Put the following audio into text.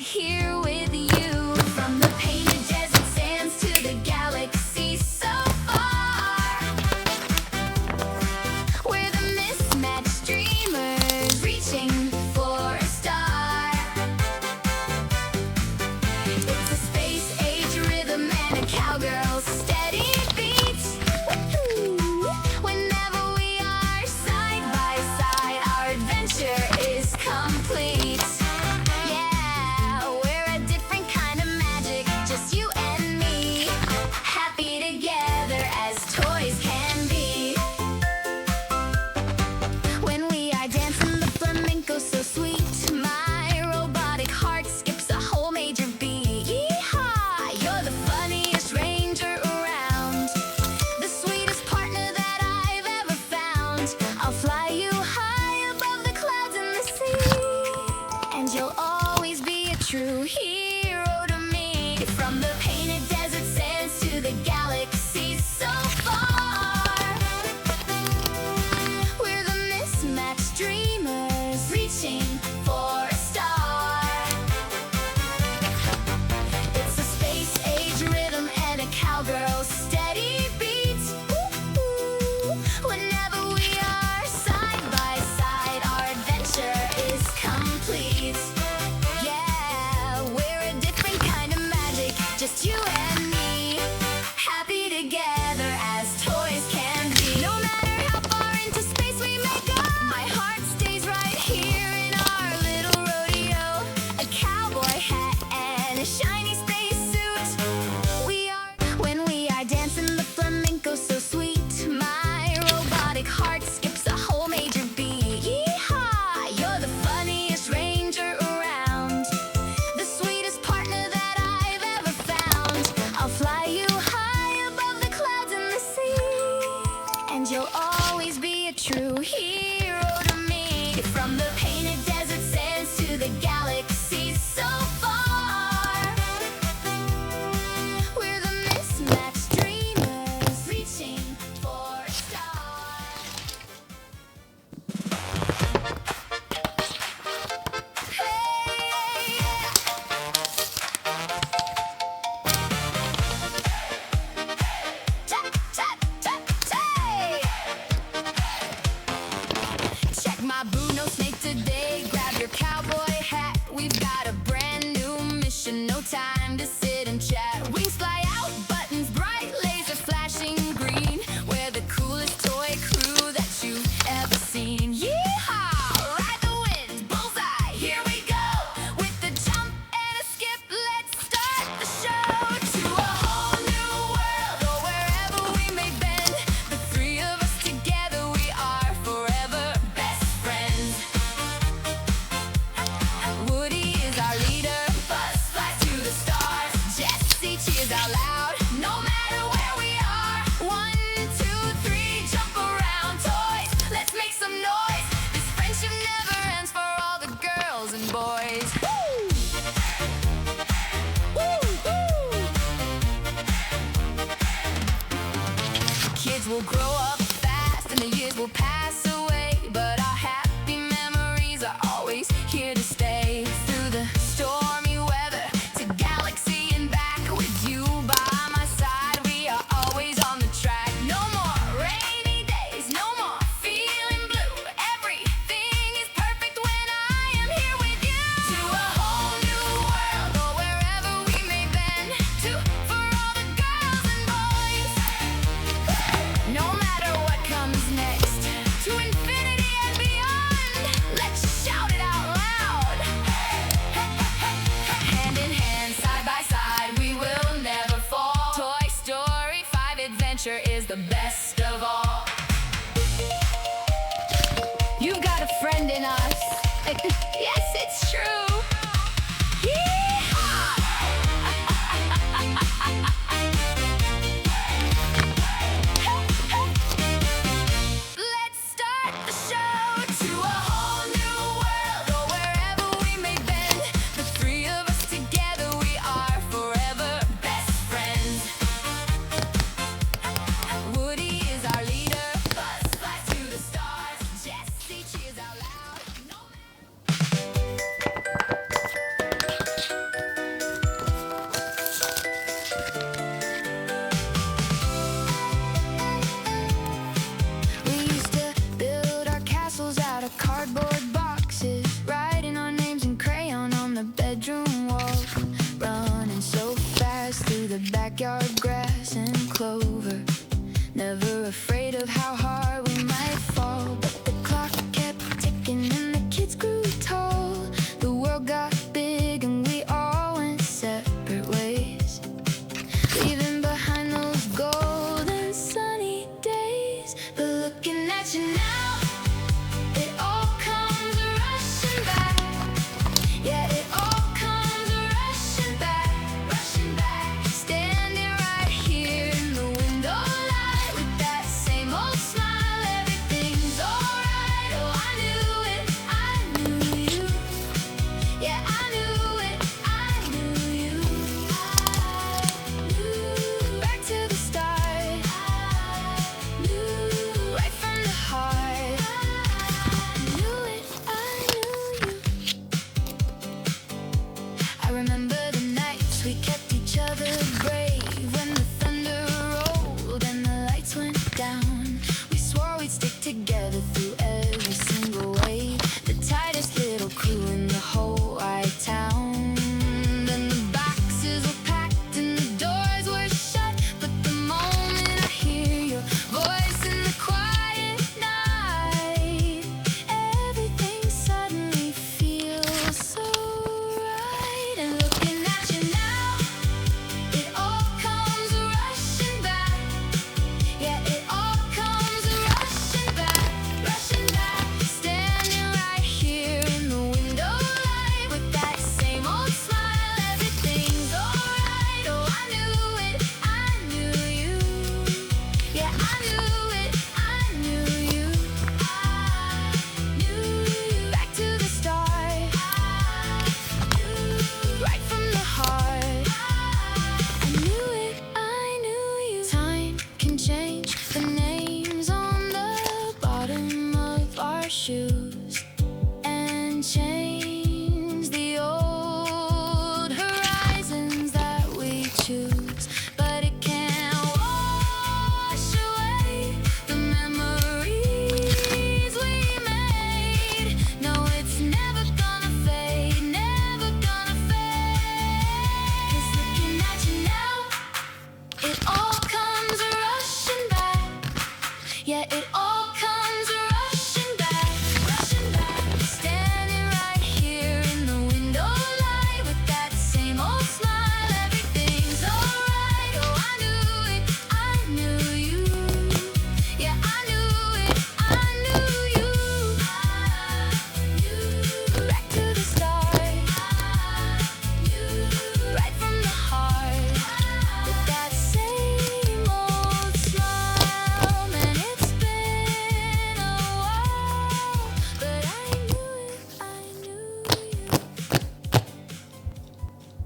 here with you. From the painted desert sands to the galaxy so far, we're the mismatched dreamers reaching for a star. It's a space-age rhythm and a cowgirl's steady beat. Whenever we are side by side, our adventure is complete. Yeah, we're a different kind of magic, just you and me, happy together as toys can be. When we are dancing the flamenco so sweet, my robotic heart skips a whole major beat. Yeehaw! You're the funniest ranger around, the sweetest partner that I've ever found. I'll fly you high above the clouds and the sea, and you'll always be a true hero to me. From the painted desert sands to the galaxy so far, we're the mismatched dreamers reaching for a star. It's a space-age rhythm and a cowgirl's steady beat. Whenever we are side by side, our adventure is complete. Yeah, we're a different kind of magic, just you and me, happy together as toys can be. No matter how far into space we may go, my heart stays right here in our little rodeo. A cowboy hat and a shiny space suit. When we are dancing the flamenco so sweet, my robotic heart skips a whole major beat. Yeehaw! You're the funniest ranger around, the sweetest partner that I've ever found. I'll fly you high above the clouds and the sea, and you'll always be a true hero to me. From the painted desert sands to the galaxy so far, we're the mismatched dreamers reaching for a star. Hey, check my boot, no snake today. Grab your cowboy hat. We've got a brand new mission. No time to sit and chat. Wings fly out, buttons bright, laser flashing green. We're the coolest toy crew that you've ever seen. Yeehaw! Ride the wind, bullseye, here we go. With the jump and a skip, let's start the show. To a whole new world, or wherever we may bend. The three of us together, we are forever best friends. Woody is our leader, Buzz flies to the stars. Jessie cheers out loud, no matter where we are. 1, 2, 3, jump around, toys, let's make some noise. This friendship never ends for all the girls and boys. Woo! Woo! Woo! Kids will grow up fast and the years will pass away, but our happy memories are always here to stay. Through the stormy weather, to galaxy and back, with you by my side, we are always on the track. No more rainy days, no more feeling blue. Everything is perfect when I am here with you. To a whole new world, or wherever we may bend. For all the girls and boys, no matter what comes next, to infinity and beyond, let's shout it out loud. Hand in hand, side by side, we will never fall. Toy Story 5 adventure is the best of all. You've got a friend in us. Yes, it's true. Let's start the show. To a whole new world, or wherever we may bend. The three of us together, we are forever best friends. Woody